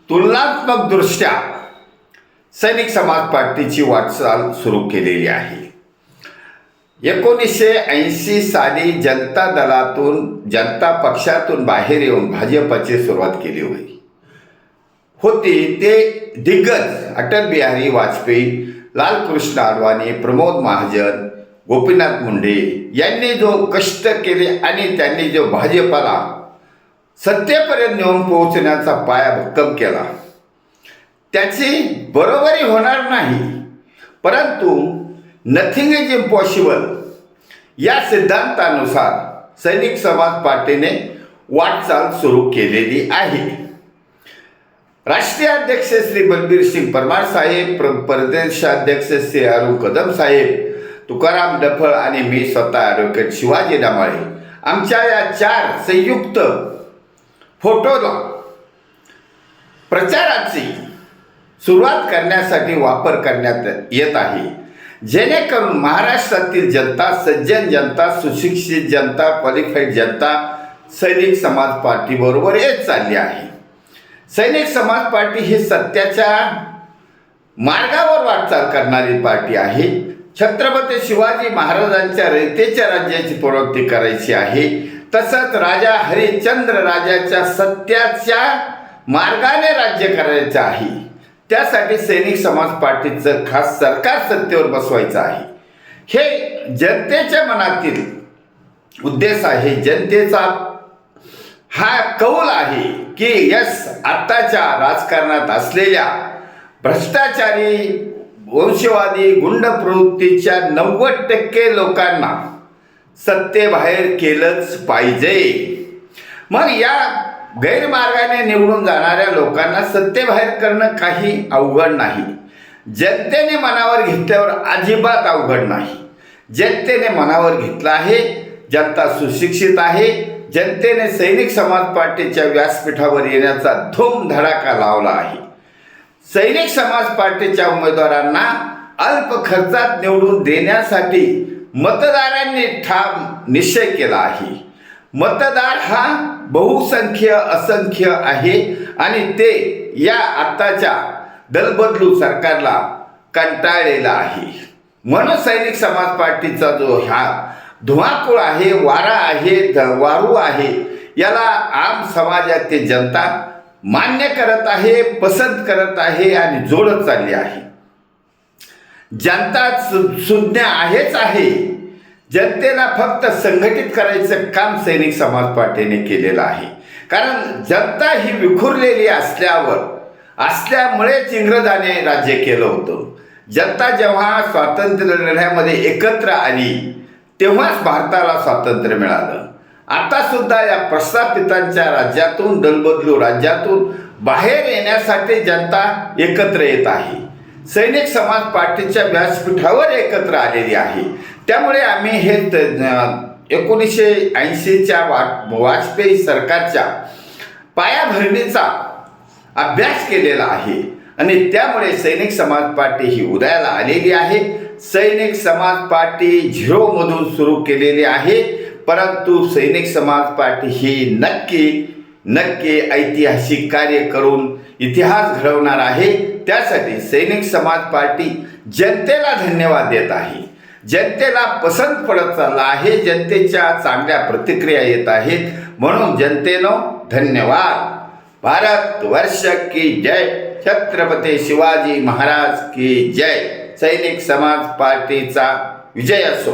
तुलनात्मकदृष्ट्या सैनिक समाज पार्टीची वाटचाल सुरू केलेली आहे. 1980 साली जनता दलातून जनता पक्षातून बाहेर येऊन भाजपची सुरुवात केली होती. ते दिग्गज अटल बिहारी वाजपेयी, लालकृष्ण अडवाणी, प्रमोद महाजन, गोपीनाथ मुंडे यांनी जो कष्ट केले आणि त्यांनी जो भाजपला सत्तेपर्यंत नेऊन पोहोचण्याचा पाया भक्कम केला, त्याची बरोबरी होणार नाही, परंतु नथिंग इज इम्पॉसिबल या सिद्धांतानुसार सैनिक समाज पार्टीने वाटचाल सुरू केलेली आहे. राष्ट्रीय अध्यक्ष श्री बलबीर सिंग परमार साहेब, प्रदेशाध्यक्ष श्री अरुण कदम साहेब, तुकाराम डफळ आणि मी स्वतः ॲडव्होकेट शिवाजी डामाळे आमच्या या 4 संयुक्त फोटोला प्रचाराची सुरुवात करण्यासाठी वापर करण्यात येत आहे, जेणेकरून महाराष्ट्रातील जनता, सज्जन जनता, सुशिक्षित जनता, क्वालिफाईड जनता सैनिक समाज पार्टीबरोबर येत चालली आहे. सैनिक समाज पार्टी ही सत्याच्या मार्गावर वाटचाल करणारी पार्टी आहे. छत्रपती शिवाजी महाराजांच्या रयतेच्या राज्याची पुनरावृत्ती करायची आहे. तसंच राजा हरिश्चंद्र राजाच्या सत्याच्या मार्गाने राज्य करायचं आहे. त्यासाठी सैनिक समाज पार्टीचं खास सरकार सत्तेवर बसवायचं आहे. हे जनतेच्या मनातील उद्देश आहे. जनतेचा हा कौल आहे की आत्ताच्या राजकारणात असलेल्या भ्रष्टाचारी, वंशवादी, गुंड प्रवृत्तीच्या 90% लोकांना सत्तेबाहेर केलंच पाहिजे. मग या गैरमार्गाने निवडून जाणाऱ्या लोकांना सत्तेबाहेर करणं काही अवघड नाही. जनतेने मनावर घेतल्यावर अजिबात अवघड नाही. जनतेने मनावर घेतलं आहे. जनता सुशिक्षित आहे. जनतेने सैनिक समाज पार्टीच्या व्यासपीठावर येण्याचा धूमधडाका लावला आहे. सैनिक समाज पार्टीच्या उमेदवारांना अल्प खर्चात निवडून देण्यासाठी मतदारांनी ठाम निश्चय केला आहे. मतदार हा बहुसंख्य असंख्य आहे आणि ते या आत्ताच्या दलबदलू सरकारला कंटाळलेला आहे. म्हणून सैनिक समाज पार्टीचा जो हा धुमाकूळ आहे, वारा आहे, वारू आहे, याला आम समाजातील जनता मान्य करत आहे, पसंत करत आहे आणि जोडत चालली आहे. जनता सुज्ञ आहेच आहे. जनतेला फक्त संघटित करायचं काम सैनिक समाज पार्टीने केलेलं आहे. कारण जनता ही विखुरलेली असल्यामुळेच इंग्रजाने राज्य केलं होतं. जनता जेव्हा स्वातंत्र्य लढ्यामध्ये एकत्र आली तेव्हाच भारताला स्वातंत्र्य मिळालं. आता सुद्धा या प्रस्थापितांच्या राज्यातून, दलबदलू राज्यातून बाहेर येण्यासाठी जनता एकत्र येत आहे. सैनिक समाज पार्टीच्या व्यासपीठावर एकत्र आलेली आहे. त्यामुळे आम्ही हे 1980च्या वाजपेयी सरकारच्या पायाभरणीचा अभ्यास केलेला आहे आणि त्यामुळे सैनिक समाज पार्टी ही उदयाला आलेली आहे. सैनिक समाज पार्टी 0 मधून सुरू केलेली आहे, परंतु सैनिक समाज पार्टी ही नक्की ऐतिहासिक कार्य करून इतिहास घडवणार आहे. त्यासाठी सैनिक समाज पार्टी जनतेला धन्यवाद देत आहे. जनतेला पसंत पडत चालला आहे. जनतेच्या चांगल्या प्रतिक्रिया येत आहेत. म्हणून जनतेनो धन्यवाद. भारत वर्ष की जय. छत्रपती शिवाजी महाराज की जय. सैनिक समाज पार्टीचा विजय असो.